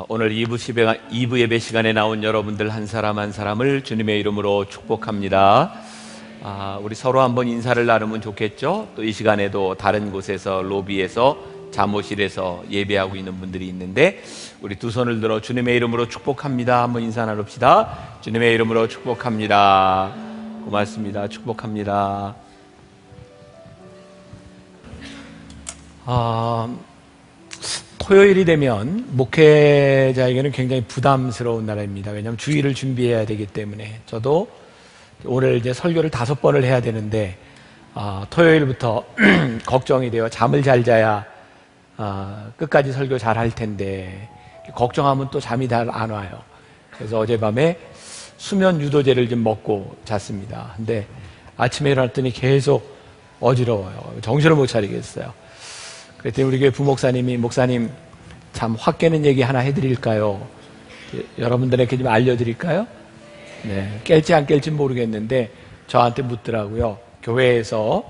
오늘 2부 예배 시간에 나온 여러분들 한 사람 한 사람을 주님의 이름으로 축복합니다. 우리 서로 한번 인사를 나누면 좋겠죠? 또 이 시간에도 다른 곳에서 로비에서 잠옷실에서 예배하고 있는 분들이 있는데 우리 두 손을 들어 주님의 이름으로 축복합니다. 한번 인사 나눕시다. 주님의 이름으로 축복합니다. 고맙습니다. 축복합니다. 토요일이 되면 목회자에게는 굉장히 부담스러운 날입니다. 왜냐하면 주일을 준비해야 되기 때문에. 저도 오늘 이제 설교를 5번을 해야 되는데 토요일부터 걱정이 돼요. 잠을 잘 자야 끝까지 설교 잘 할 텐데 걱정하면 또 잠이 잘 안 와요. 그래서 어젯밤에 수면 유도제를 좀 먹고 잤습니다. 근데 아침에 일어났더니 계속 어지러워요. 정신을 못 차리겠어요. 그랬더니 우리 교회 부목사님이 목사님 참 확 깨는 얘기 하나 해드릴까요? 여러분들에게 좀 알려드릴까요? 네, 깰지 안 깰지 모르겠는데 저한테 묻더라고요. 교회에서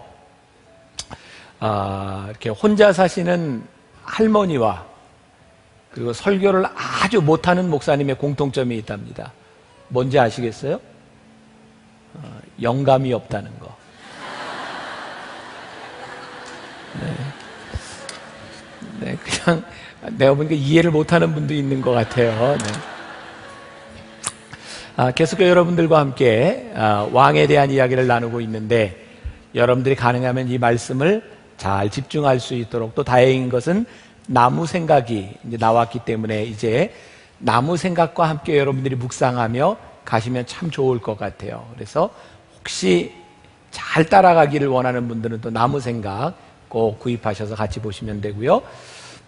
이렇게 혼자 사시는 할머니와 그리고 설교를 아주 못하는 목사님의 공통점이 있답니다. 뭔지 아시겠어요? 영감이 없다는 거. 네, 그냥 내가 보니까 이해를 못하는 분도 있는 것 같아요. 네. 계속해서 여러분들과 함께 왕에 대한 이야기를 나누고 있는데 여러분들이 가능하면 이 말씀을 잘 집중할 수 있도록, 또 다행인 것은 나무 생각이 이제 나왔기 때문에 이제 나무 생각과 함께 여러분들이 묵상하며 가시면 참 좋을 것 같아요. 그래서 혹시 잘 따라가기를 원하는 분들은 또 나무 생각 꼭 구입하셔서 같이 보시면 되고요.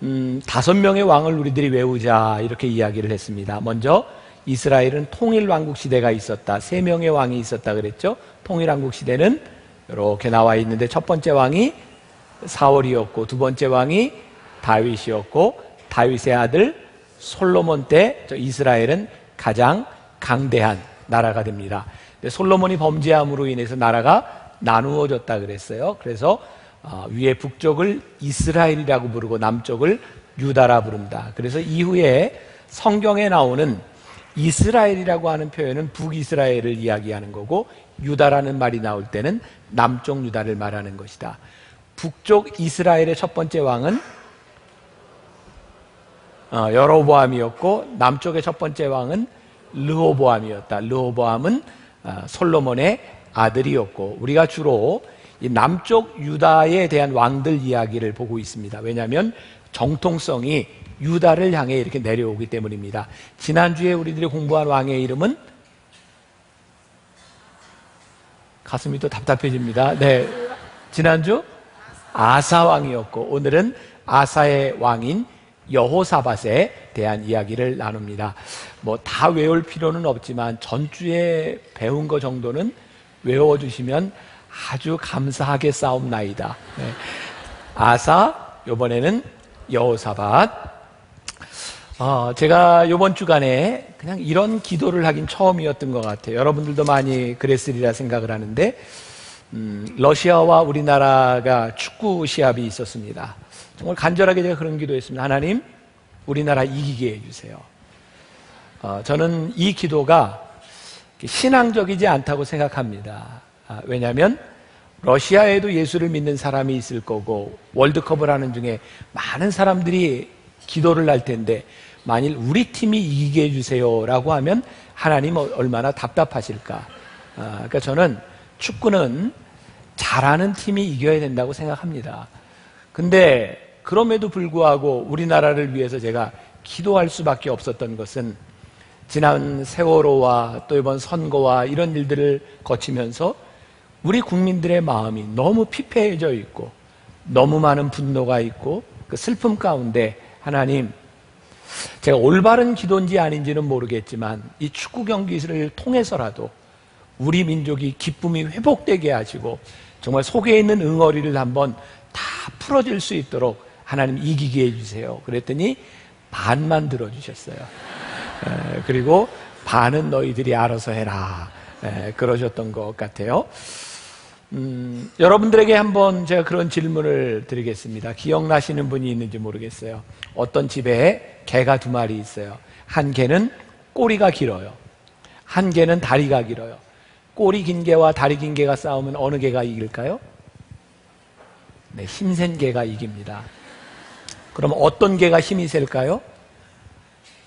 5명의 왕을 우리들이 외우자 이렇게 이야기를 했습니다. 먼저 이스라엘은 통일왕국 시대가 있었다. 3명의 왕이 있었다 그랬죠. 통일왕국 시대는 이렇게 나와 있는데 첫 번째 왕이 사울이었고 두 번째 왕이 다윗이었고 다윗의 아들 솔로몬 때 이스라엘은 가장 강대한 나라가 됩니다. 솔로몬이 범죄함으로 인해서 나라가 나누어졌다 그랬어요. 그래서 위에 북쪽을 이스라엘이라고 부르고 남쪽을 유다라 부른다. 그래서 이후에 성경에 나오는 이스라엘이라고 하는 표현은 북이스라엘을 이야기하는 거고 유다라는 말이 나올 때는 남쪽 유다를 말하는 것이다. 북쪽 이스라엘의 첫 번째 왕은 여로보암이었고 남쪽의 첫 번째 왕은 르호보암이었다. 르호보암은 솔로몬의 아들이었고 우리가 주로 이 남쪽 유다에 대한 왕들 이야기를 보고 있습니다. 왜냐하면 정통성이 유다를 향해 이렇게 내려오기 때문입니다. 지난주에 우리들이 공부한 왕의 이름은 가슴이 또 답답해집니다. 네, 지난주 아사 왕이었고 오늘은 아사의 왕인 여호사밧에 대한 이야기를 나눕니다. 뭐 다 외울 필요는 없지만 전주에 배운 거 정도는 외워주시면 아주 감사하게 싸움나이다. 네. 아사, 이번에는 여호사밧. 제가 이번 주간에 그냥 이런 기도를 하긴 처음이었던 것 같아요. 여러분들도 많이 그랬으리라 생각을 하는데 러시아와 우리나라가 축구 시합이 있었습니다. 정말 간절하게 제가 그런 기도했습니다. 하나님, 우리나라 이기게 해주세요. 저는 이 기도가 신앙적이지 않다고 생각합니다. 왜냐하면 러시아에도 예수를 믿는 사람이 있을 거고 월드컵을 하는 중에 많은 사람들이 기도를 할 텐데 만일 우리 팀이 이기게 해주세요 라고 하면 하나님 얼마나 답답하실까. 그러니까 저는 축구는 잘하는 팀이 이겨야 된다고 생각합니다. 근데 그럼에도 불구하고 우리나라를 위해서 제가 기도할 수밖에 없었던 것은 지난 세월호와 또 이번 선거와 이런 일들을 거치면서 우리 국민들의 마음이 너무 피폐해져 있고 너무 많은 분노가 있고 그 슬픔 가운데 하나님, 제가 올바른 기도인지 아닌지는 모르겠지만 이 축구 경기를 통해서라도 우리 민족이 기쁨이 회복되게 하시고 정말 속에 있는 응어리를 한번 다 풀어질 수 있도록 하나님 이기게 해주세요. 그랬더니 반만 들어주셨어요. 그리고 반은 너희들이 알아서 해라. 그러셨던 것 같아요. 여러분들에게 한번 제가 그런 질문을 드리겠습니다. 기억나시는 분이 있는지 모르겠어요. 어떤 집에 개가 두 마리 있어요. 한 개는 꼬리가 길어요. 한 개는 다리가 길어요. 꼬리 긴 개와 다리 긴 개가 싸우면 어느 개가 이길까요? 네, 힘센 개가 이깁니다. 그럼 어떤 개가 힘이 셀까요?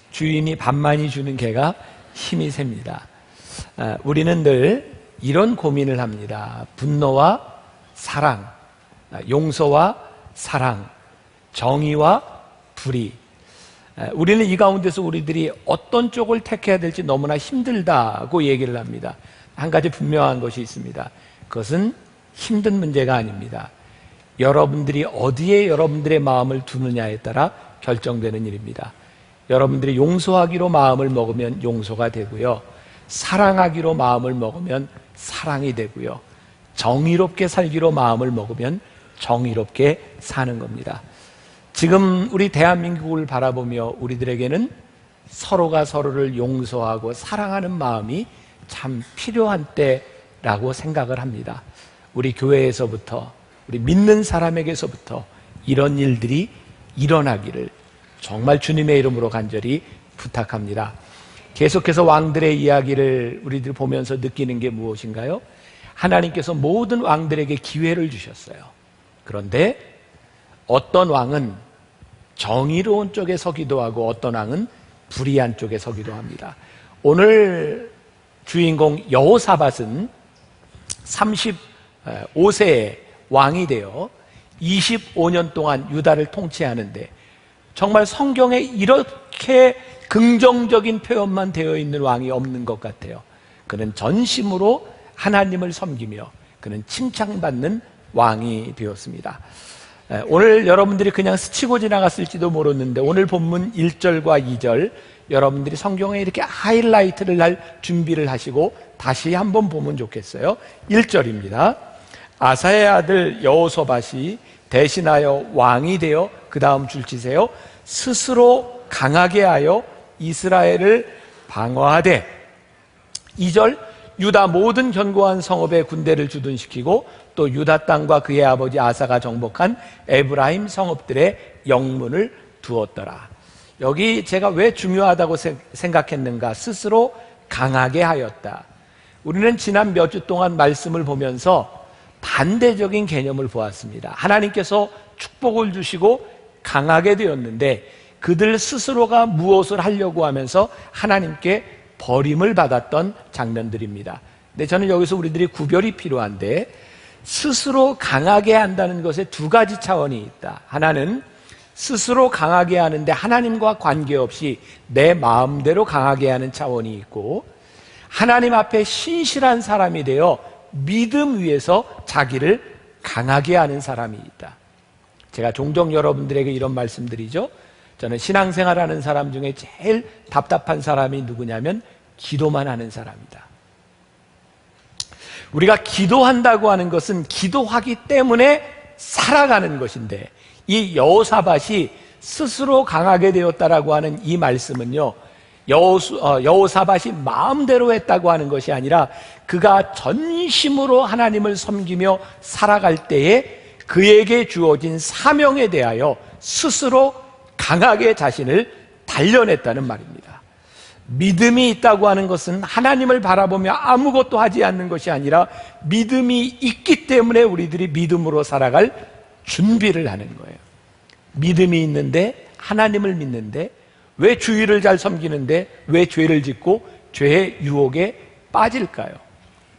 주인이 밥 많이 주는 개가 힘이 셉니다. 우리는 늘 이런 고민을 합니다. 분노와 사랑, 용서와 사랑, 정의와 불의. 우리는 이 가운데서 우리들이 어떤 쪽을 택해야 될지 너무나 힘들다고 얘기를 합니다. 한 가지 분명한 것이 있습니다. 그것은 힘든 문제가 아닙니다. 여러분들이 어디에 여러분들의 마음을 두느냐에 따라 결정되는 일입니다. 여러분들이 용서하기로 마음을 먹으면 용서가 되고요. 사랑하기로 마음을 먹으면 사랑이 되고요. 정의롭게 살기로 마음을 먹으면 정의롭게 사는 겁니다. 지금 우리 대한민국을 바라보며 우리들에게는 서로가 서로를 용서하고 사랑하는 마음이 참 필요한 때라고 생각을 합니다. 우리 교회에서부터, 우리 믿는 사람에게서부터 이런 일들이 일어나기를 정말 주님의 이름으로 간절히 부탁합니다. 계속해서 왕들의 이야기를 우리들 보면서 느끼는 게 무엇인가요? 하나님께서 모든 왕들에게 기회를 주셨어요. 그런데 어떤 왕은 정의로운 쪽에 서기도 하고 어떤 왕은 불의한 쪽에 서기도 합니다. 오늘 주인공 여호사밧은 35세에 왕이 되어 25년 동안 유다를 통치하는데 정말 성경에 이렇게 긍정적인 표현만 되어 있는 왕이 없는 것 같아요. 그는 전심으로 하나님을 섬기며 그는 칭찬받는 왕이 되었습니다. 오늘 여러분들이 그냥 스치고 지나갔을지도 모르는데 오늘 본문 1절과 2절 여러분들이 성경에 이렇게 하이라이트를 할 준비를 하시고 다시 한번 보면 좋겠어요. 1절입니다. 아사의 아들 여호사밧이 대신하여 왕이 되어 그 다음 줄 치세요. 스스로 강하게 하여 이스라엘을 방어하되 2절 유다 모든 견고한 성읍에 군대를 주둔시키고 또 유다 땅과 그의 아버지 아사가 정복한 에브라임 성읍들의 영문을 두었더라. 여기 제가 왜 중요하다고 생각했는가? 스스로 강하게 하였다. 우리는 지난 몇 주 동안 말씀을 보면서 반대적인 개념을 보았습니다. 하나님께서 축복을 주시고 강하게 되었는데 그들 스스로가 무엇을 하려고 하면서 하나님께 버림을 받았던 장면들입니다. 근데 저는 여기서 우리들이 구별이 필요한데 스스로 강하게 한다는 것에 두 가지 차원이 있다. 하나는 스스로 강하게 하는데 하나님과 관계없이 내 마음대로 강하게 하는 차원이 있고 하나님 앞에 신실한 사람이 되어 믿음 위에서 자기를 강하게 하는 사람이 있다. 제가 종종 여러분들에게 이런 말씀드리죠. 저는 신앙생활하는 사람 중에 제일 답답한 사람이 누구냐면 기도만 하는 사람이다. 우리가 기도한다고 하는 것은 기도하기 때문에 살아가는 것인데 이 여호사밧이 스스로 강하게 되었다라고 하는 이 말씀은요, 여호사밧이 마음대로 했다고 하는 것이 아니라 그가 전심으로 하나님을 섬기며 살아갈 때에 그에게 주어진 사명에 대하여 스스로 강하게 자신을 단련했다는 말입니다. 믿음이 있다고 하는 것은 하나님을 바라보며 아무것도 하지 않는 것이 아니라 믿음이 있기 때문에 우리들이 믿음으로 살아갈 준비를 하는 거예요. 믿음이 있는데 하나님을 믿는데 왜 주의를 잘 섬기는데 왜 죄를 짓고 죄의 유혹에 빠질까요?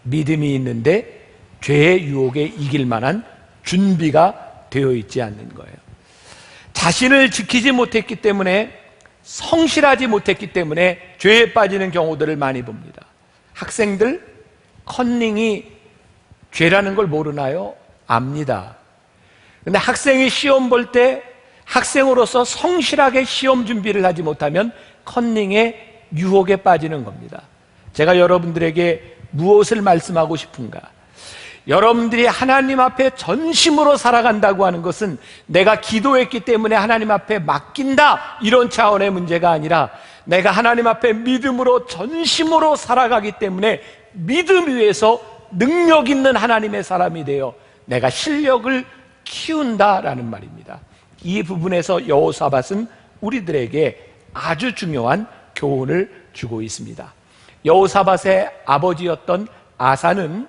믿음이 있는데 죄의 유혹에 이길 만한 준비가 되어 있지 않는 거예요. 자신을 지키지 못했기 때문에 성실하지 못했기 때문에 죄에 빠지는 경우들을 많이 봅니다. 학생들 컨닝이 죄라는 걸 모르나요? 압니다. 근데 학생이 시험 볼 때 학생으로서 성실하게 시험 준비를 하지 못하면 컨닝의 유혹에 빠지는 겁니다. 제가 여러분들에게 무엇을 말씀하고 싶은가? 여러분들이 하나님 앞에 전심으로 살아간다고 하는 것은 내가 기도했기 때문에 하나님 앞에 맡긴다 이런 차원의 문제가 아니라 내가 하나님 앞에 믿음으로 전심으로 살아가기 때문에 믿음 위에서 능력 있는 하나님의 사람이 되어 내가 실력을 키운다라는 말입니다. 이 부분에서 여호사밧은 우리들에게 아주 중요한 교훈을 주고 있습니다. 여호사밧의 아버지였던 아사는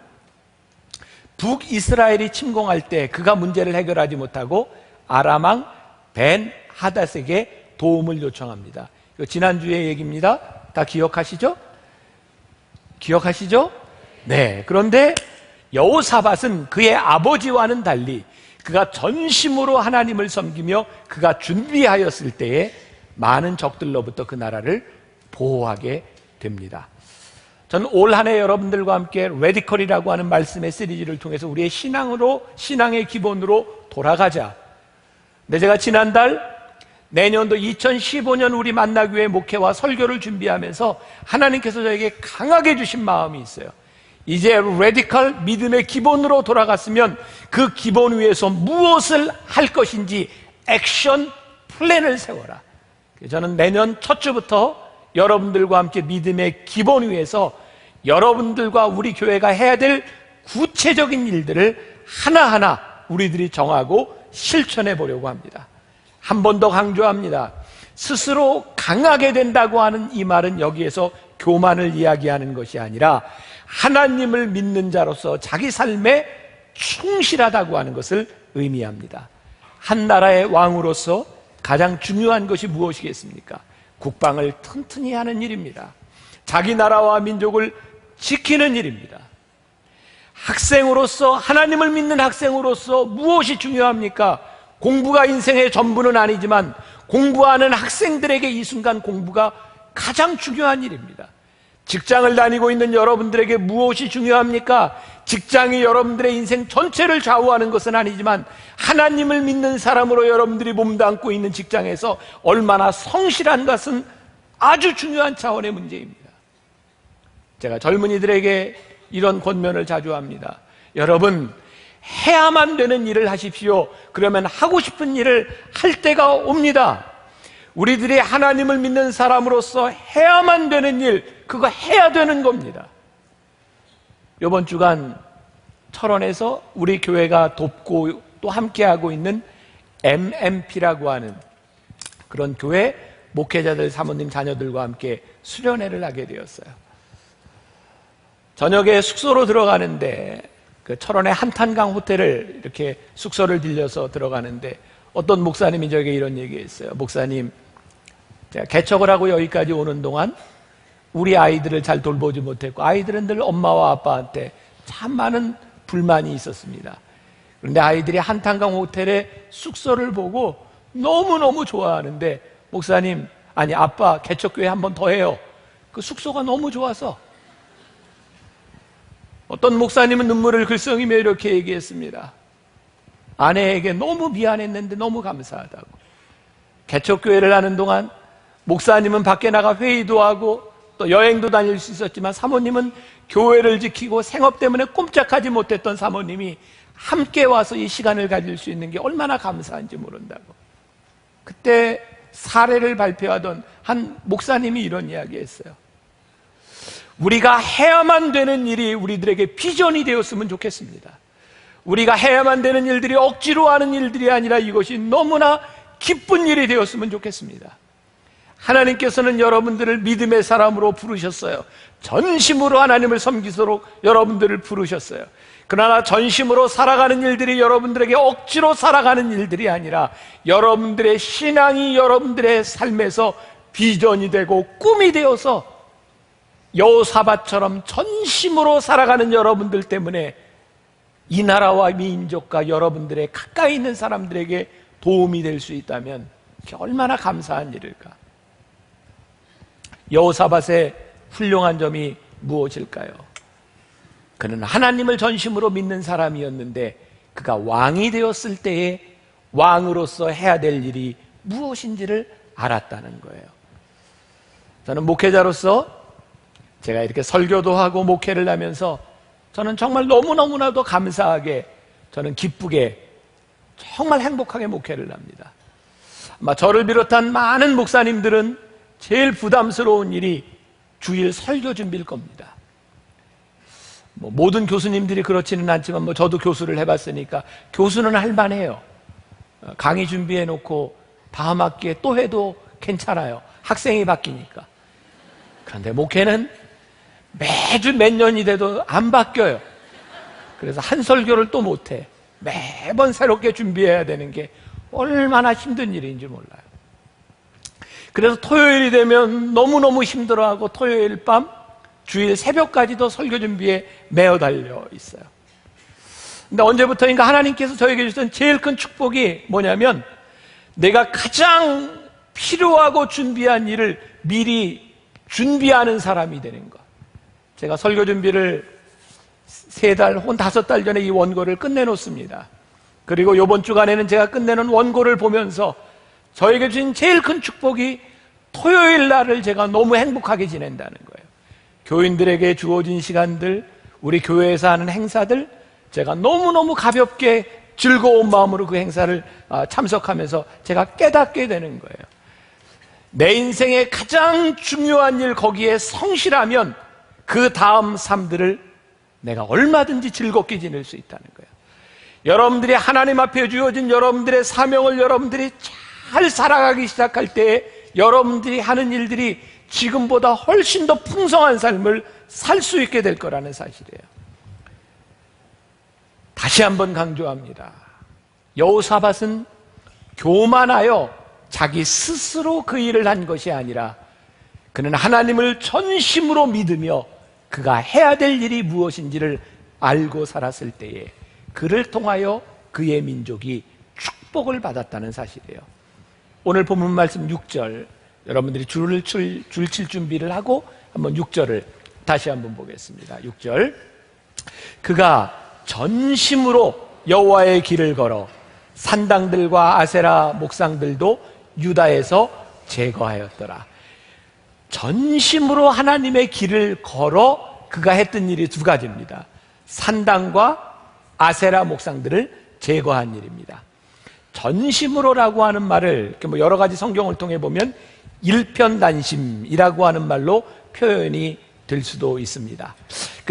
북이스라엘이 침공할 때 그가 문제를 해결하지 못하고 아람왕 벤 하닷에게 도움을 요청합니다. 이거 지난주의 얘기입니다. 다 기억하시죠? 기억하시죠? 네. 그런데 여호사밧은 그의 아버지와는 달리 그가 전심으로 하나님을 섬기며 그가 준비하였을 때에 많은 적들로부터 그 나라를 보호하게 됩니다. 저는 올 한 해 여러분들과 함께 레디컬이라고 하는 말씀의 시리즈를 통해서 우리의 신앙의 기본으로 돌아가자. 근데 제가 지난달 내년도 2015년 우리 만나교회 목회와 설교를 준비하면서 하나님께서 저에게 강하게 주신 마음이 있어요. 이제 레디컬 믿음의 기본으로 돌아갔으면 그 기본 위에서 무엇을 할 것인지 액션 플랜을 세워라. 저는 내년 첫 주부터 여러분들과 함께 믿음의 기본 위에서 여러분들과 우리 교회가 해야 될 구체적인 일들을 하나하나 우리들이 정하고 실천해 보려고 합니다. 한 번 더 강조합니다. 스스로 강하게 된다고 하는 이 말은 여기에서 교만을 이야기하는 것이 아니라 하나님을 믿는 자로서 자기 삶에 충실하다고 하는 것을 의미합니다. 한 나라의 왕으로서 가장 중요한 것이 무엇이겠습니까? 국방을 튼튼히 하는 일입니다. 자기 나라와 민족을 지키는 일입니다. 학생으로서, 하나님을 믿는 학생으로서 무엇이 중요합니까? 공부가 인생의 전부는 아니지만 공부하는 학생들에게 이 순간 공부가 가장 중요한 일입니다. 직장을 다니고 있는 여러분들에게 무엇이 중요합니까? 직장이 여러분들의 인생 전체를 좌우하는 것은 아니지만 하나님을 믿는 사람으로 여러분들이 몸담고 있는 직장에서 얼마나 성실한 것은 아주 중요한 차원의 문제입니다. 제가 젊은이들에게 이런 권면을 자주 합니다. 여러분, 해야만 되는 일을 하십시오. 그러면 하고 싶은 일을 할 때가 옵니다. 우리들이 하나님을 믿는 사람으로서 해야만 되는 일, 그거 해야 되는 겁니다. 이번 주간 철원에서 우리 교회가 돕고 또 함께하고 있는 MMP라고 하는 그런 교회 목회자들, 사모님, 자녀들과 함께 수련회를 하게 되었어요. 저녁에 숙소로 들어가는데 그 철원의 한탄강 호텔을 이렇게 숙소를 들려서 들어가는데 어떤 목사님이 저에게 이런 얘기했어요. 목사님, 제가 개척을 하고 여기까지 오는 동안 우리 아이들을 잘 돌보지 못했고 아이들은 늘 엄마와 아빠한테 참 많은 불만이 있었습니다. 그런데 아이들이 한탄강 호텔의 숙소를 보고 너무너무 좋아하는데 목사님, 아니 아빠 개척교회 한 번 더 해요. 그 숙소가 너무 좋아서. 어떤 목사님은 눈물을 글썽이며 이렇게 얘기했습니다. 아내에게 너무 미안했는데 너무 감사하다고. 개척교회를 하는 동안 목사님은 밖에 나가 회의도 하고 또 여행도 다닐 수 있었지만 사모님은 교회를 지키고 생업 때문에 꼼짝하지 못했던 사모님이 함께 와서 이 시간을 가질 수 있는 게 얼마나 감사한지 모른다고. 그때 사례를 발표하던 한 목사님이 이런 이야기 했어요. 우리가 해야만 되는 일이 우리들에게 비전이 되었으면 좋겠습니다. 우리가 해야만 되는 일들이 억지로 하는 일들이 아니라 이것이 너무나 기쁜 일이 되었으면 좋겠습니다. 하나님께서는 여러분들을 믿음의 사람으로 부르셨어요. 전심으로 하나님을 섬기도록 여러분들을 부르셨어요. 그러나 전심으로 살아가는 일들이 여러분들에게 억지로 살아가는 일들이 아니라 여러분들의 신앙이 여러분들의 삶에서 비전이 되고 꿈이 되어서 여호사밧처럼 전심으로 살아가는 여러분들 때문에 이 나라와 민족과 여러분들의 가까이 있는 사람들에게 도움이 될 수 있다면 그게 얼마나 감사한 일일까? 여호사밧의 훌륭한 점이 무엇일까요? 그는 하나님을 전심으로 믿는 사람이었는데 그가 왕이 되었을 때에 왕으로서 해야 될 일이 무엇인지를 알았다는 거예요. 저는 목회자로서 제가 이렇게 설교도 하고 목회를 하면서 저는 정말 너무너무나도 감사하게, 저는 기쁘게, 정말 행복하게 목회를 합니다. 아마 저를 비롯한 많은 목사님들은 제일 부담스러운 일이 주일 설교 준비일 겁니다. 모든 교수님들이 그렇지는 않지만 저도 교수를 해봤으니까 교수는 할만해요. 강의 준비해놓고 다음 학기에 또 해도 괜찮아요. 학생이 바뀌니까. 그런데 목회는 매주 몇 년이 돼도 안 바뀌어요. 그래서 한 설교를 또 못해. 매번 새롭게 준비해야 되는 게 얼마나 힘든 일인지 몰라요. 그래서 토요일이 되면 너무너무 힘들어하고 토요일 밤, 주일 새벽까지도 설교 준비에 매어 달려 있어요. 근데 언제부터인가 하나님께서 저에게 주신 제일 큰 축복이 뭐냐면, 내가 가장 필요하고 준비한 일을 미리 준비하는 사람이 되는 것. 제가 설교 준비를 3달 혹은 5달 전에 이 원고를 끝내놓습니다. 그리고 이번 주간에는 제가 끝내는 원고를 보면서 저에게 주신 제일 큰 축복이 토요일 날을 제가 너무 행복하게 지낸다는 거예요. 교인들에게 주어진 시간들, 우리 교회에서 하는 행사들, 제가 너무너무 가볍게 즐거운 마음으로 그 행사를 참석하면서 제가 깨닫게 되는 거예요. 내 인생의 가장 중요한 일, 거기에 성실하면 그 다음 삶들을 내가 얼마든지 즐겁게 지낼 수 있다는 거예요. 여러분들이 하나님 앞에 주어진 여러분들의 사명을 여러분들이 잘 살아가기 시작할 때 여러분들이 하는 일들이 지금보다 훨씬 더 풍성한 삶을 살 수 있게 될 거라는 사실이에요. 다시 한번 강조합니다. 여호사밧은 교만하여 자기 스스로 그 일을 한 것이 아니라 그는 하나님을 전심으로 믿으며 그가 해야 될 일이 무엇인지를 알고 살았을 때에 그를 통하여 그의 민족이 축복을 받았다는 사실이에요. 오늘 본문 말씀 6절, 여러분들이 줄을 칠 준비를 하고 한번 6절을 다시 한번 보겠습니다. 6절, 그가 전심으로 여호와의 길을 걸어 산당들과 아세라 목상들도 유다에서 제거하였더라. 전심으로 하나님의 길을 걸어 그가 했던 일이 2가지입니다. 산당과 아세라 목상들을 제거한 일입니다. 전심으로라고 하는 말을 여러 가지 성경을 통해 보면 일편단심이라고 하는 말로 표현이 될 수도 있습니다.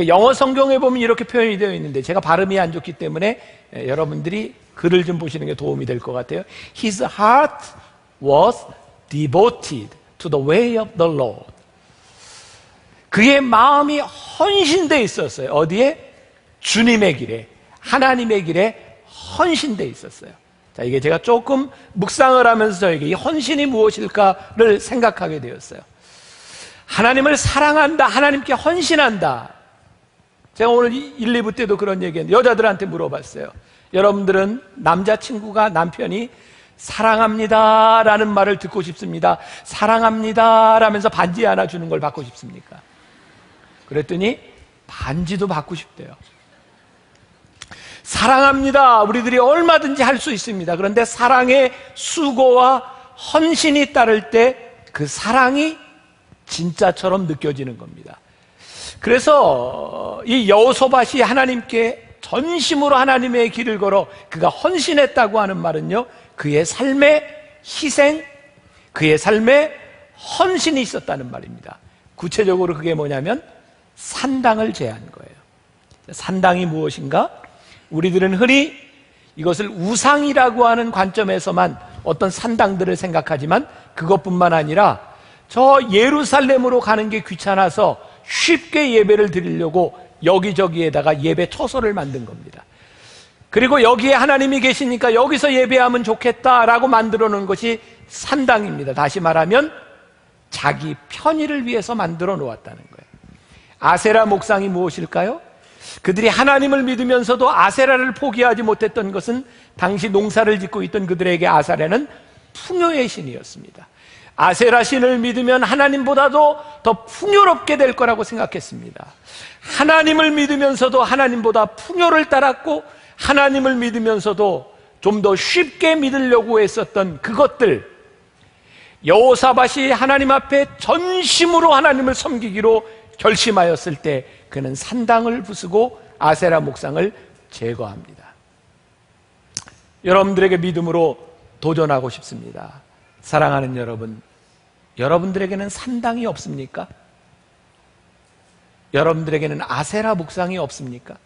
영어 성경에 보면 이렇게 표현이 되어 있는데 제가 발음이 안 좋기 때문에 여러분들이 글을 좀 보시는 게 도움이 될 것 같아요. His heart was devoted to the way of the Lord. 그의 마음이 헌신되어 있었어요. 어디에? 주님의 길에, 하나님의 길에 헌신되어 있었어요. 자, 이게 제가 조금 묵상을 하면서 저에게 이 헌신이 무엇일까를 생각하게 되었어요. 하나님을 사랑한다, 하나님께 헌신한다. 제가 오늘 1, 2부 때도 그런 얘기했는데 여자들한테 물어봤어요. 여러분들은 남자친구가, 남편이 사랑합니다 라는 말을 듣고 싶습니다, 사랑합니다 라면서 반지 하나 주는 걸 받고 싶습니까? 그랬더니 반지도 받고 싶대요. 사랑합니다, 우리들이 얼마든지 할 수 있습니다. 그런데 사랑의 수고와 헌신이 따를 때 그 사랑이 진짜처럼 느껴지는 겁니다. 그래서 이 여호사밧이 하나님께 전심으로 하나님의 길을 걸어 그가 헌신했다고 하는 말은요, 그의 삶의 희생, 그의 삶의 헌신이 있었다는 말입니다. 구체적으로 그게 뭐냐면 산당을 제한 거예요. 산당이 무엇인가? 우리들은 흔히 이것을 우상이라고 하는 관점에서만 어떤 산당들을 생각하지만 그것뿐만 아니라 저 예루살렘으로 가는 게 귀찮아서 쉽게 예배를 드리려고 여기저기에다가 예배 처소를 만든 겁니다. 그리고 여기에 하나님이 계시니까 여기서 예배하면 좋겠다라고 만들어 놓은 것이 산당입니다. 다시 말하면 자기 편의를 위해서 만들어 놓았다는 거예요. 아세라 목상이 무엇일까요? 그들이 하나님을 믿으면서도 아세라를 포기하지 못했던 것은 당시 농사를 짓고 있던 그들에게 아세라는 풍요의 신이었습니다. 아세라 신을 믿으면 하나님보다도 더 풍요롭게 될 거라고 생각했습니다. 하나님을 믿으면서도 하나님보다 풍요를 따랐고 하나님을 믿으면서도 좀 더 쉽게 믿으려고 했었던 그것들, 여호사밧이 하나님 앞에 전심으로 하나님을 섬기기로 결심하였을 때 그는 산당을 부수고 아세라 목상을 제거합니다. 여러분들에게 믿음으로 도전하고 싶습니다. 사랑하는 여러분, 여러분들에게는 산당이 없습니까? 여러분들에게는 아세라 목상이 없습니까?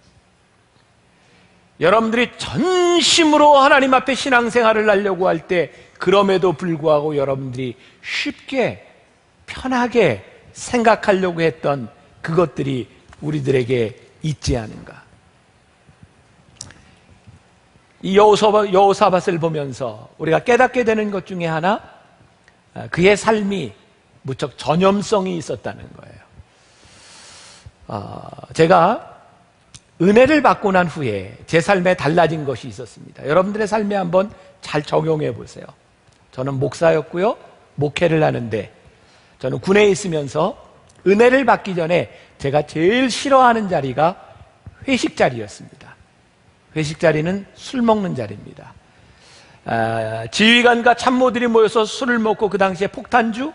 여러분들이 전심으로 하나님 앞에 신앙생활을 하려고 할 때 그럼에도 불구하고 여러분들이 쉽게 편하게 생각하려고 했던 그것들이 우리들에게 있지 않은가. 이 여호사밧을 보면서 우리가 깨닫게 되는 것 중에 하나, 그의 삶이 무척 전염성이 있었다는 거예요. 제가 은혜를 받고 난 후에 제 삶에 달라진 것이 있었습니다. 여러분들의 삶에 한번 잘 적용해 보세요. 저는 목사였고요, 목회를 하는데 저는 군에 있으면서 은혜를 받기 전에 제가 제일 싫어하는 자리가 회식 자리였습니다. 회식 자리는 술 먹는 자리입니다. 지휘관과 참모들이 모여서 술을 먹고 그 당시에 폭탄주,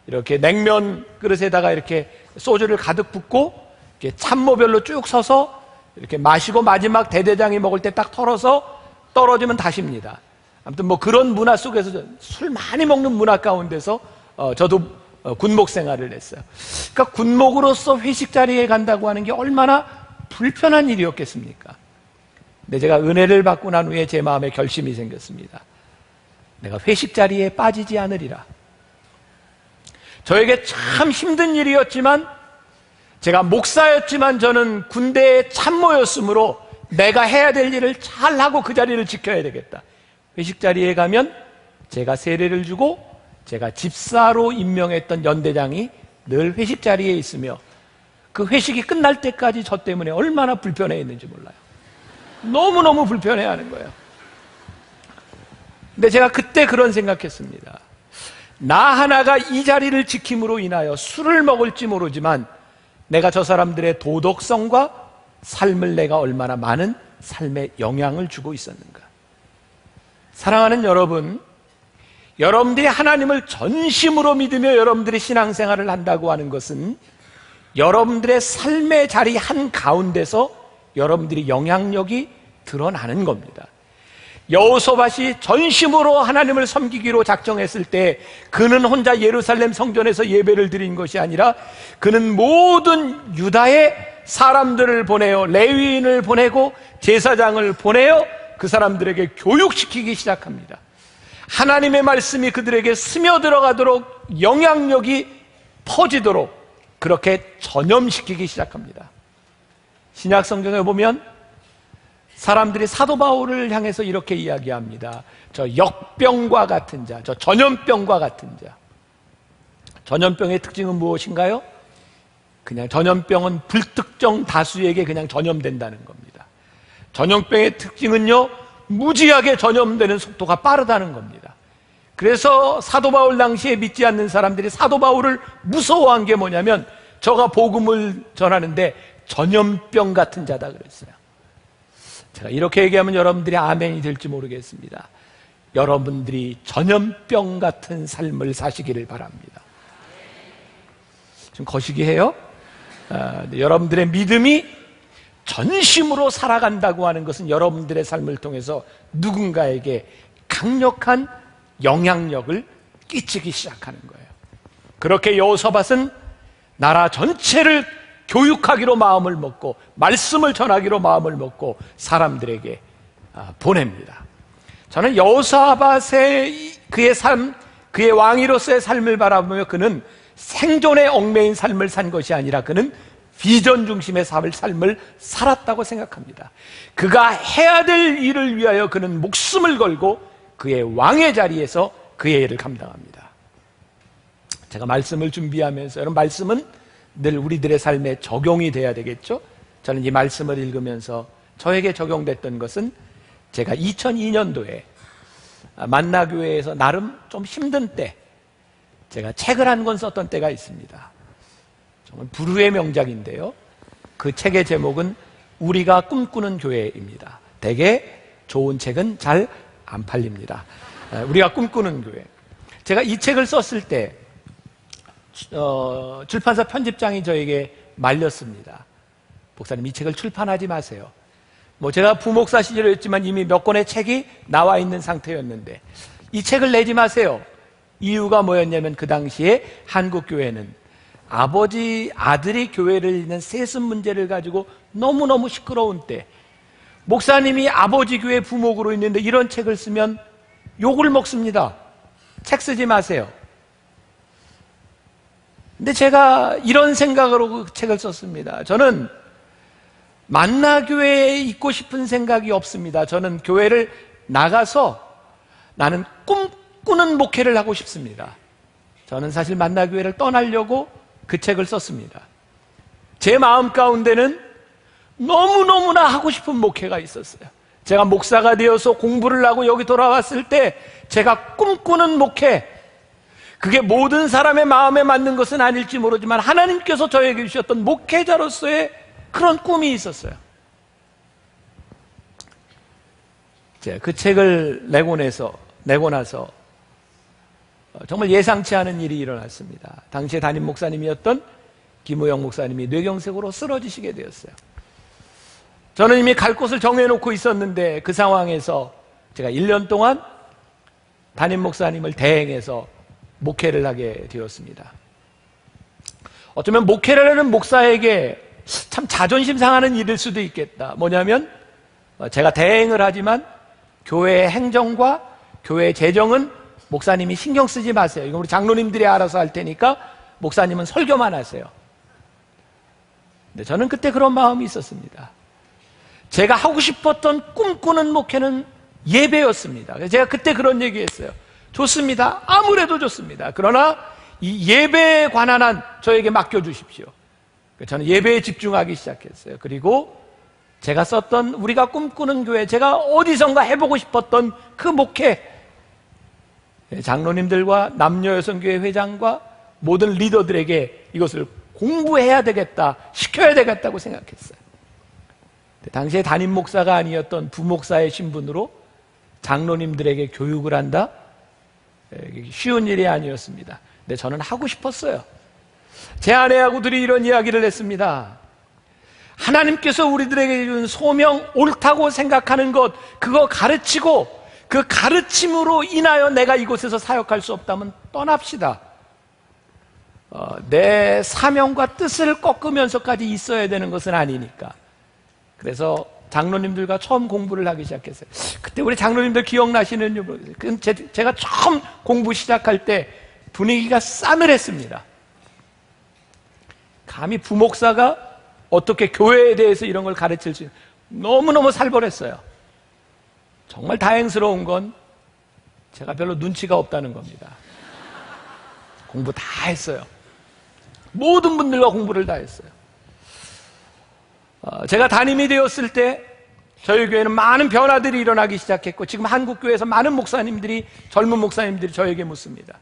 이렇게 냉면 그릇에다가 이렇게 소주를 가득 붓고 이렇게 참모별로 쭉 서서 이렇게 마시고 마지막 대대장이 먹을 때 딱 털어서 떨어지면 다십니다. 아무튼 뭐 그런 문화 속에서 술 많이 먹는 문화 가운데서 저도 군목 생활을 했어요. 그러니까 군목으로서 회식 자리에 간다고 하는 게 얼마나 불편한 일이었겠습니까? 근데 제가 은혜를 받고 난 후에 제 마음에 결심이 생겼습니다. 내가 회식 자리에 빠지지 않으리라. 저에게 참 힘든 일이었지만, 제가 목사였지만 저는 군대의 참모였으므로 내가 해야 될 일을 잘하고 그 자리를 지켜야 되겠다. 회식 자리에 가면 제가 세례를 주고 제가 집사로 임명했던 연대장이 늘 회식 자리에 있으며 그 회식이 끝날 때까지 저 때문에 얼마나 불편해했는지 몰라요. 너무너무 불편해하는 거예요. 근데 제가 그때 그런 생각했습니다. 나 하나가 이 자리를 지킴으로 인하여 술을 먹을지 모르지만 내가 저 사람들의 도덕성과 삶을 내가 얼마나 많은 삶에 영향을 주고 있었는가. 사랑하는 여러분, 여러분들이 하나님을 전심으로 믿으며 여러분들이 신앙생활을 한다고 하는 것은 여러분들의 삶의 자리 한가운데서 여러분들이 영향력이 드러나는 겁니다. 여호사밧이 전심으로 하나님을 섬기기로 작정했을 때 그는 혼자 예루살렘 성전에서 예배를 드린 것이 아니라 그는 모든 유다의 사람들을 보내어 레위인을 보내고 제사장을 보내어 그 사람들에게 교육시키기 시작합니다. 하나님의 말씀이 그들에게 스며들어가도록 영향력이 퍼지도록 그렇게 전염시키기 시작합니다. 신약 성경에 보면 사람들이 사도 바울을 향해서 이렇게 이야기합니다. 저 역병과 같은 자, 저 전염병과 같은 자. 전염병의 특징은 무엇인가요? 그냥 전염병은 불특정 다수에게 그냥 전염된다는 겁니다. 전염병의 특징은요, 무지하게 전염되는 속도가 빠르다는 겁니다. 그래서 사도 바울 당시에 믿지 않는 사람들이 사도 바울을 무서워한 게 뭐냐면 저가 복음을 전하는데 전염병 같은 자다 그랬어요. 제가 이렇게 얘기하면 여러분들이 아멘이 될지 모르겠습니다. 여러분들이 전염병 같은 삶을 사시기를 바랍니다. 좀 거시기해요? 여러분들의 믿음이 전심으로 살아간다고 하는 것은 여러분들의 삶을 통해서 누군가에게 강력한 영향력을 끼치기 시작하는 거예요. 그렇게 여호사밧은 나라 전체를 교육하기로 마음을 먹고 말씀을 전하기로 마음을 먹고 사람들에게 보냅니다. 저는 여호사밧의 그의 삶, 그의 왕으로서의 삶을 바라보며 그는 생존에 얽매인 삶을 산 것이 아니라 그는 비전 중심의 삶을 살았다고 생각합니다. 그가 해야 될 일을 위하여 그는 목숨을 걸고 그의 왕의 자리에서 그의 일을 감당합니다. 제가 말씀을 준비하면서 여러분, 말씀은 늘 우리들의 삶에 적용이 돼야 되겠죠? 저는 이 말씀을 읽으면서 저에게 적용됐던 것은 제가 2002년도에 만나교회에서 나름 좀 힘든 때 제가 책을 한 권 썼던 때가 있습니다. 정말 불후의 명작인데요, 그 책의 제목은 우리가 꿈꾸는 교회입니다. 되게 좋은 책은 잘 안 팔립니다. 우리가 꿈꾸는 교회. 제가 이 책을 썼을 때 출판사 편집장이 저에게 말렸습니다. 목사님, 이 책을 출판하지 마세요. 제가 부목사 시절이었지만 이미 몇 권의 책이 나와 있는 상태였는데 이 책을 내지 마세요. 이유가 뭐였냐면 그 당시에 한국교회는 아들이 교회를 잇는 세습 문제를 가지고 너무너무 시끄러운 때, 목사님이 아버지 교회 부목으로 있는데 이런 책을 쓰면 욕을 먹습니다. 책 쓰지 마세요. 근데 제가 이런 생각으로 그 책을 썼습니다. 저는 만나교회에 있고 싶은 생각이 없습니다. 저는 교회를 나가서 나는 꿈꾸는 목회를 하고 싶습니다. 저는 사실 만나교회를 떠나려고 그 책을 썼습니다. 제 마음 가운데는 너무너무나 하고 싶은 목회가 있었어요. 제가 목사가 되어서 공부를 하고 여기 돌아왔을 때 제가 꿈꾸는 목회, 그게 모든 사람의 마음에 맞는 것은 아닐지 모르지만 하나님께서 저에게 주셨던 목회자로서의 그런 꿈이 있었어요. 그 책을 내고 나서 정말 예상치 않은 일이 일어났습니다. 당시에 담임 목사님이었던 김우영 목사님이 뇌경색으로 쓰러지시게 되었어요. 저는 이미 갈 곳을 정해놓고 있었는데 그 상황에서 제가 1년 동안 담임 목사님을 대행해서 목회를 하게 되었습니다. 어쩌면 목회를 하는 목사에게 참 자존심 상하는 일일 수도 있겠다. 뭐냐면 제가 대행을 하지만 교회 행정과 교회 재정은 목사님이 신경 쓰지 마세요. 이건 우리 장로님들이 알아서 할 테니까 목사님은 설교만 하세요. 근데 저는 그때 그런 마음이 있었습니다. 제가 하고 싶었던 꿈꾸는 목회는 예배였습니다. 그래서 제가 그때 그런 얘기했어요. 좋습니다. 아무래도 좋습니다. 그러나 이 예배에 관한 한 저에게 맡겨주십시오. 저는 예배에 집중하기 시작했어요. 그리고 제가 썼던 우리가 꿈꾸는 교회, 제가 어디선가 해보고 싶었던 그 목회, 장로님들과 남녀여성교회 회장과 모든 리더들에게 이것을 공부해야 되겠다, 시켜야 되겠다고 생각했어요. 당시에 담임 목사가 아니었던 부목사의 신분으로 장로님들에게 교육을 한다? 쉬운 일이 아니었습니다. 근데 저는 하고 싶었어요. 제 아내하고 둘이 이런 이야기를 했습니다. 하나님께서 우리들에게 준 소명, 옳다고 생각하는 것, 그거 가르치고 그 가르침으로 인하여 내가 이곳에서 사역할 수 없다면 떠납시다. 내 사명과 뜻을 꺾으면서까지 있어야 되는 것은 아니니까. 그래서 장로님들과 처음 공부를 하기 시작했어요. 그때 우리 장로님들 기억나시는지 모르겠어요. 제가 처음 공부 시작할 때 분위기가 싸늘했습니다. 감히 부목사가 어떻게 교회에 대해서 이런 걸 가르칠 수 있는, 너무너무 살벌했어요. 정말 다행스러운 건 제가 별로 눈치가 없다는 겁니다. 공부 다 했어요. 모든 분들과 공부를 다 했어요. 제가 담임이 되었을 때 저희 교회는 많은 변화들이 일어나기 시작했고, 지금 한국교회에서 많은 목사님들이, 젊은 목사님들이 저에게 묻습니다.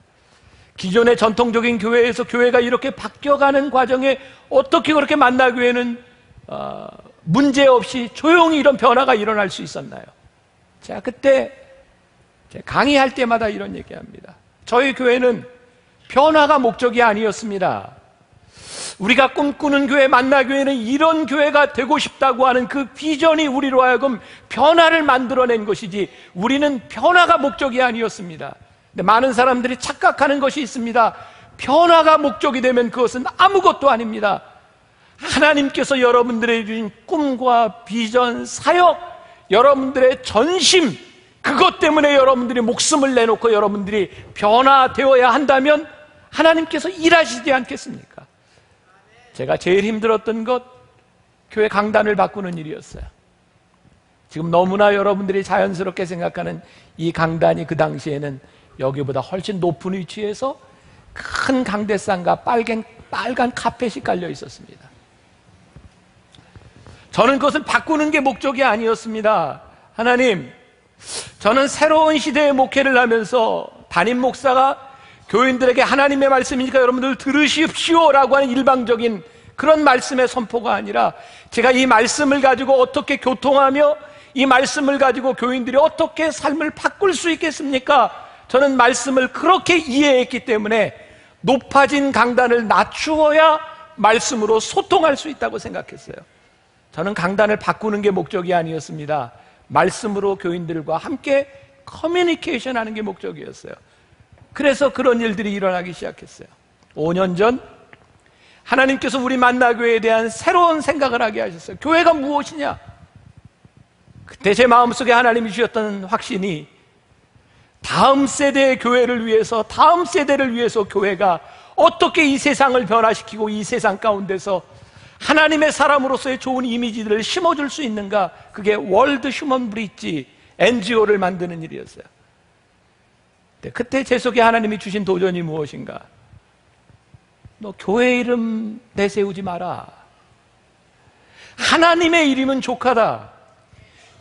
기존의 전통적인 교회에서 교회가 이렇게 바뀌어가는 과정에 어떻게 그렇게 만나교회는 문제없이 조용히 이런 변화가 일어날 수 있었나요? 제가 그때 강의할 때마다 이런 얘기합니다. 저희 교회는 변화가 목적이 아니었습니다. 우리가 꿈꾸는 교회, 만나교회는 이런 교회가 되고 싶다고 하는 그 비전이 우리로 하여금 변화를 만들어낸 것이지, 우리는 변화가 목적이 아니었습니다. 근데 많은 사람들이 착각하는 것이 있습니다. 변화가 목적이 되면 그것은 아무것도 아닙니다. 하나님께서 여러분들에게 주신 꿈과 비전, 사역, 여러분들의 전심, 그것 때문에 여러분들이 목숨을 내놓고 여러분들이 변화되어야 한다면 하나님께서 일하시지 않겠습니까? 제가 제일 힘들었던 것, 교회 강단을 바꾸는 일이었어요. 지금 너무나 여러분들이 자연스럽게 생각하는 이 강단이 그 당시에는 여기보다 훨씬 높은 위치에서 큰 강대상과 빨간 카펫이 깔려 있었습니다. 저는 그것을 바꾸는 게 목적이 아니었습니다. 하나님, 저는 새로운 시대의 목회를 하면서 담임 목사가 교인들에게 하나님의 말씀이니까 여러분들 들으십시오라고 하는 일방적인 그런 말씀의 선포가 아니라, 제가 이 말씀을 가지고 어떻게 교통하며 이 말씀을 가지고 교인들이 어떻게 삶을 바꿀 수 있겠습니까? 저는 말씀을 그렇게 이해했기 때문에 높아진 강단을 낮추어야 말씀으로 소통할 수 있다고 생각했어요. 저는 강단을 바꾸는 게 목적이 아니었습니다. 말씀으로 교인들과 함께 커뮤니케이션 하는 게 목적이었어요. 그래서 그런 일들이 일어나기 시작했어요. 5년 전 하나님께서 우리 만나교회에 대한 새로운 생각을 하게 하셨어요. 교회가 무엇이냐? 그때 제 마음속에 하나님이 주셨던 확신이, 다음 세대의 교회를 위해서, 다음 세대를 위해서 교회가 어떻게 이 세상을 변화시키고 이 세상 가운데서 하나님의 사람으로서의 좋은 이미지들을 심어줄 수 있는가? 그게 월드 휴먼 브릿지 NGO를 만드는 일이었어요. 그때 제 속에 하나님이 주신 도전이 무엇인가? 너 교회 이름 내세우지 마라. 하나님의 이름은 족하다.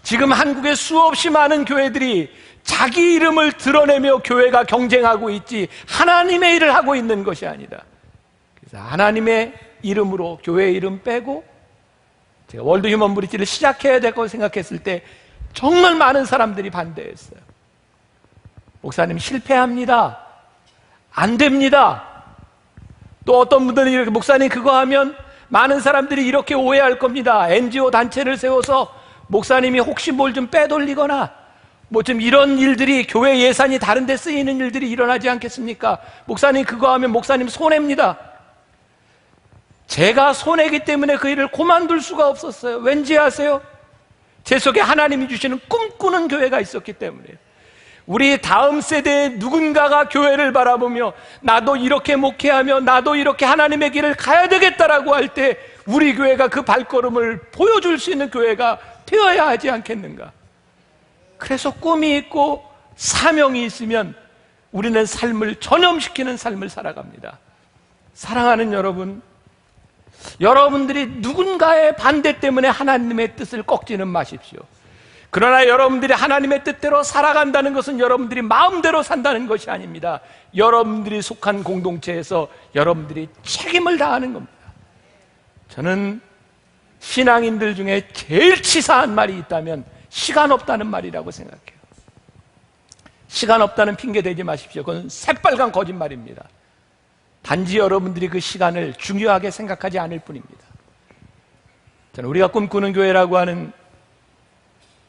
지금 한국에 수없이 많은 교회들이 자기 이름을 드러내며 교회가 경쟁하고 있지 하나님의 일을 하고 있는 것이 아니다. 그래서 하나님의 이름으로 교회 이름 빼고 제가 월드 휴먼 브릿지를 시작해야 될 거라고 생각했을 때 정말 많은 사람들이 반대했어요. 목사님 실패합니다. 안 됩니다. 또 어떤 분들은 이렇게 목사님 그거 하면 많은 사람들이 이렇게 오해할 겁니다. NGO 단체를 세워서 목사님이 혹시 뭘 좀 빼돌리거나 뭐 좀 이런 일들이 교회 예산이 다른 데 쓰이는 일들이 일어나지 않겠습니까? 목사님 그거 하면 목사님 손해입니다. 제가 손해기 때문에 그 일을 그만둘 수가 없었어요. 왠지 아세요? 제 속에 하나님이 주시는 꿈꾸는 교회가 있었기 때문에요. 우리 다음 세대의 누군가가 교회를 바라보며 나도 이렇게 목회하며 나도 이렇게 하나님의 길을 가야 되겠다라고 할 때 우리 교회가 그 발걸음을 보여줄 수 있는 교회가 되어야 하지 않겠는가? 그래서 꿈이 있고 사명이 있으면 우리는 삶을 전염시키는 삶을 살아갑니다. 사랑하는 여러분, 여러분들이 누군가의 반대 때문에 하나님의 뜻을 꺾지는 마십시오. 그러나 여러분들이 하나님의 뜻대로 살아간다는 것은 여러분들이 마음대로 산다는 것이 아닙니다. 여러분들이 속한 공동체에서 여러분들이 책임을 다하는 겁니다. 저는 신앙인들 중에 제일 치사한 말이 있다면 시간 없다는 말이라고 생각해요. 시간 없다는 핑계 대지 마십시오. 그건 새빨간 거짓말입니다. 단지 여러분들이 그 시간을 중요하게 생각하지 않을 뿐입니다. 저는 우리가 꿈꾸는 교회라고 하는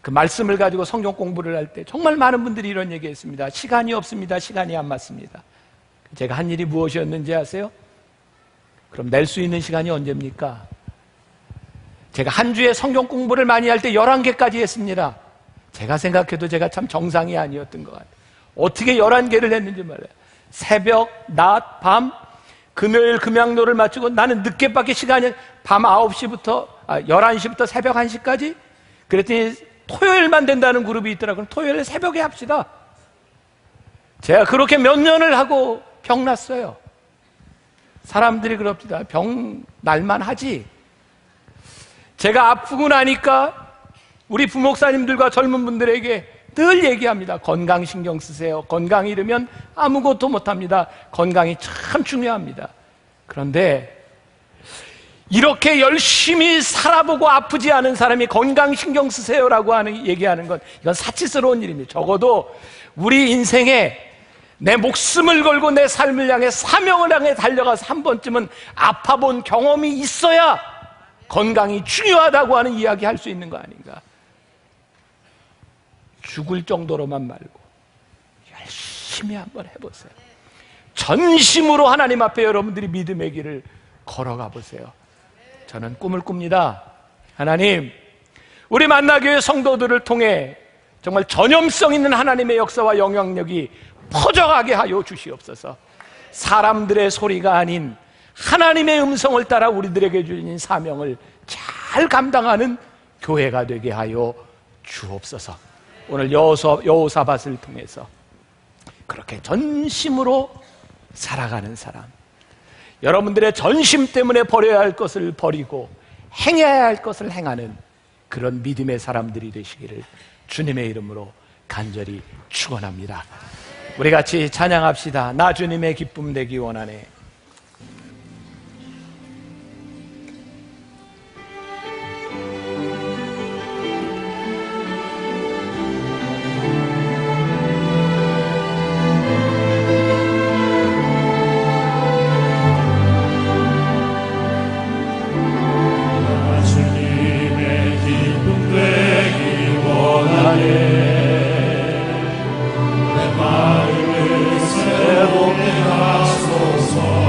그 말씀을 가지고 성경 공부를 할 때 정말 많은 분들이 이런 얘기했습니다. 시간이 없습니다. 시간이 안 맞습니다. 제가 한 일이 무엇이었는지 아세요? 그럼 낼 수 있는 시간이 언제입니까? 제가 한 주에 성경 공부를 많이 할 때 11개까지 했습니다. 제가 생각해도 제가 참 정상이 아니었던 것 같아요. 어떻게 11개를 했는지 몰라요. 새벽, 낮, 밤, 금요일, 금양로를 마치고 나는 늦게밖에 시간이 밤 9시부터, 11시부터 새벽 1시까지? 그랬더니 토요일만 된다는 그룹이 있더라고요. 토요일 새벽에 합시다. 제가 그렇게 몇 년을 하고 병 났어요. 사람들이 그럽니다. 병 날만 하지. 제가 아프고 나니까 우리 부목사님들과 젊은 분들에게 늘 얘기합니다. 건강 신경 쓰세요. 건강 잃으면 아무것도 못합니다. 건강이 참 중요합니다. 그런데 이렇게 열심히 살아보고 아프지 않은 사람이 건강 신경 쓰세요라고 얘기하는 건 이건 사치스러운 일입니다. 적어도 우리 인생에 내 목숨을 걸고 내 삶을 향해 사명을 향해 달려가서 한 번쯤은 아파본 경험이 있어야 건강이 중요하다고 하는 이야기 할 수 있는 거 아닌가? 죽을 정도로만 말고 열심히 한번 해보세요. 전심으로 하나님 앞에 여러분들이 믿음의 길을 걸어가 보세요. 저는 꿈을 꿉니다. 하나님, 우리 만나교회 성도들을 통해 정말 전염성 있는 하나님의 역사와 영향력이 퍼져가게 하여 주시옵소서. 사람들의 소리가 아닌 하나님의 음성을 따라 우리들에게 주신 사명을 잘 감당하는 교회가 되게 하여 주옵소서. 오늘 여호사밧을 통해서 그렇게 전심으로 살아가는 사람, 여러분들의 전심 때문에 버려야 할 것을 버리고 행해야 할 것을 행하는 그런 믿음의 사람들이 되시기를 주님의 이름으로 간절히 축원합니다. 우리 같이 찬양합시다. 나 주님의 기쁨 되기 원하네. 내 마음을 새롭게 하소서.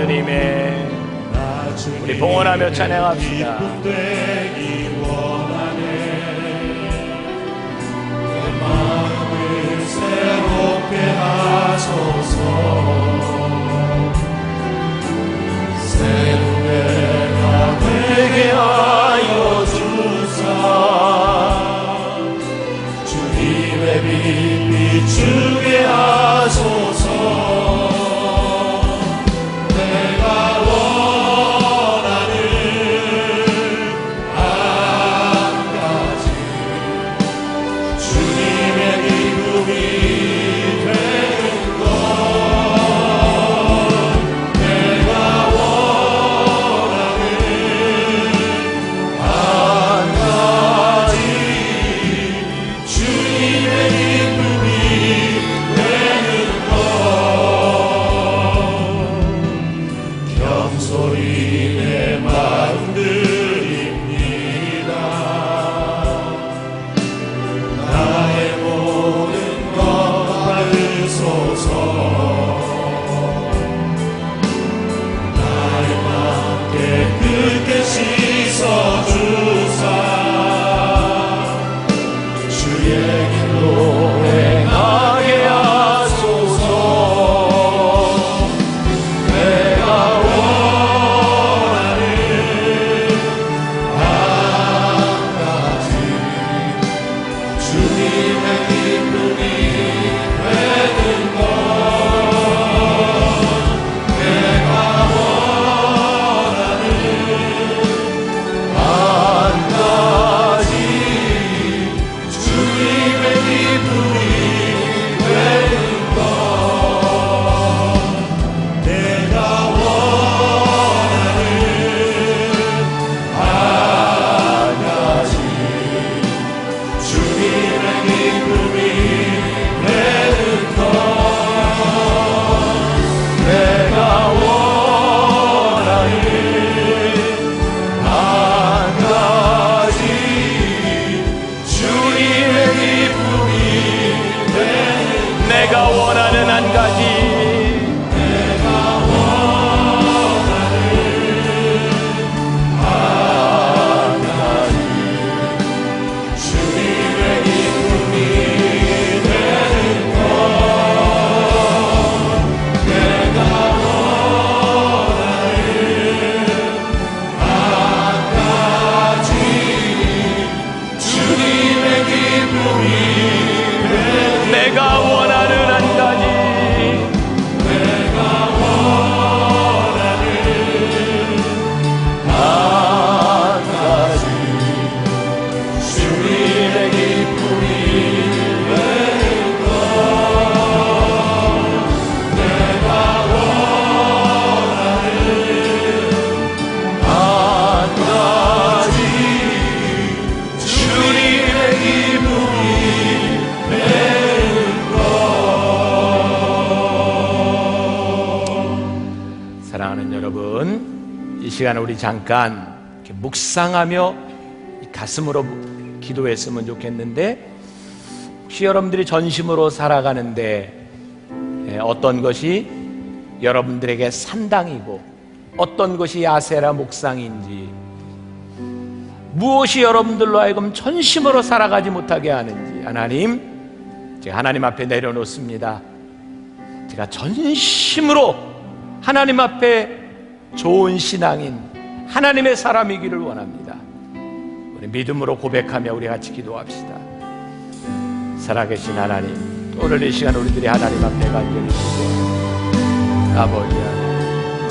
주님의 우리 봉헌하며 찬양합시다. 되게 하여 주사 주님의 빛 비추게 하소서. 내가 원하는 한 가지 주님의 기쁨이 되는 것. 내가 원하는 한 가지 주님의 기쁨이 되는 것. 겸손히 내 마음 드립니다. 나의 모든 것 받으소서. 나의 맘 깨끗게 씻어주사 주의 길로 행하게 하소서. 내가 원하는 한 가지 주님의 기쁨이 되는 것. 내가 원하는 한 가지 주님의 기쁨이 되는 것. 내가 원하는 한 가지 주님의 기쁨이 되는 것. 내가 원하는 한 가지 주님의 기쁨이 되는. 내가 원하는 한 가지 내가 원하는 한 가지 주님의 기쁨이 되는 것. 내가 원하는 한 가지 주님의 기쁨이 되는. 내가 원하는 한 가지 내가 원하는 한 가지 주님의 기쁨이 되는 것. 내가 원하는 한 가지 주님의 기쁨이 되는 것. 사랑하는 여러분, 이 시간에 우리 잠깐 이렇게 묵상하며 가슴으로 기도했으면 좋겠는데, 혹시 여러분들이 전심으로 살아가는데 어떤 것이 여러분들에게 산당이고 어떤 것이 아세라 목상인지, 무엇이 여러분들로 하여금 전심으로 살아가지 못하게 하는지 하나님, 제가 하나님 앞에 내려놓습니다. 제가 전심으로 하나님 앞에 좋은 신앙인 하나님의 사람이기를 원합니다. 우리 믿음으로 고백하며 우리 같이 기도합시다. 살아계신 하나님, 오늘 이 시간 우리들이 하나님 앞에 간절히 기도합니다. 아버지 하나님,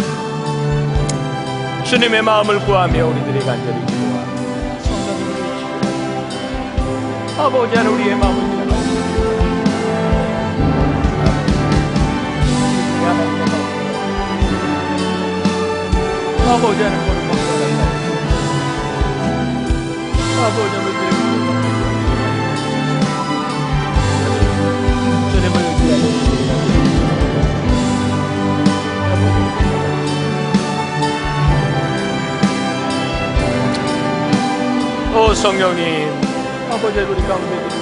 주님의 마음을 구하며 우리들이 간절히 기도합니다. 성령님을 외치고 아버지 하나님, 우리의 마음을 기도합니다. 아버지 하나님, 오늘 먹어달라고 아버지 하나님, 주님을 의지하는 오 성령님, 아버지 우리 가운데 함께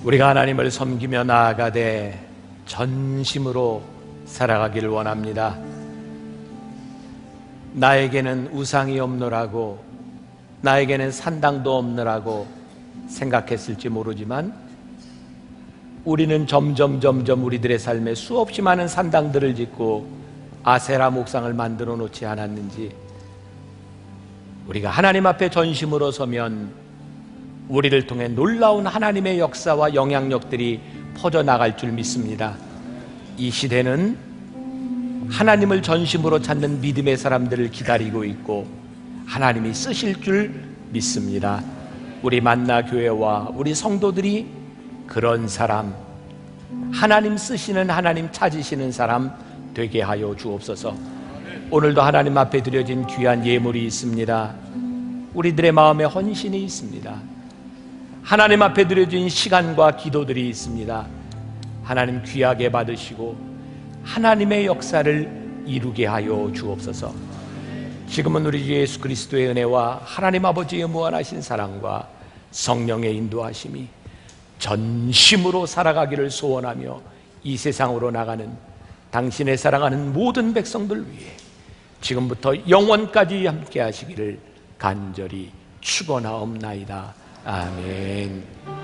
우리가 하나님을 섬기며 나아가되 전심으로 살아가기를 원합니다. 나에게는 우상이 없노라고, 나에게는 산당도 없노라고 생각했을지 모르지만 우리는 점점 우리들의 삶에 수없이 많은 산당들을 짓고 아세라 목상을 만들어 놓지 않았는지, 우리가 하나님 앞에 전심으로 서면 우리를 통해 놀라운 하나님의 역사와 영향력들이 퍼져나갈 줄 믿습니다. 이 시대는 하나님을 전심으로 찾는 믿음의 사람들을 기다리고 있고 하나님이 쓰실 줄 믿습니다. 우리 만나 교회와 우리 성도들이 그런 사람, 하나님 쓰시는, 하나님 찾으시는 사람 되게 하여 주옵소서. 오늘도 하나님 앞에 드려진 귀한 예물이 있습니다. 우리들의 마음에 헌신이 있습니다. 하나님 앞에 드려진 시간과 기도들이 있습니다. 하나님 귀하게 받으시고 하나님의 역사를 이루게 하여 주옵소서. 지금은 우리 주 예수 그리스도의 은혜와 하나님 아버지의 무한하신 사랑과 성령의 인도하심이 전심으로 살아가기를 소원하며 이 세상으로 나가는 당신의 사랑하는 모든 백성들 위해 지금부터 영원까지 함께 하시기를 간절히 축원하옵나이다. 아멘.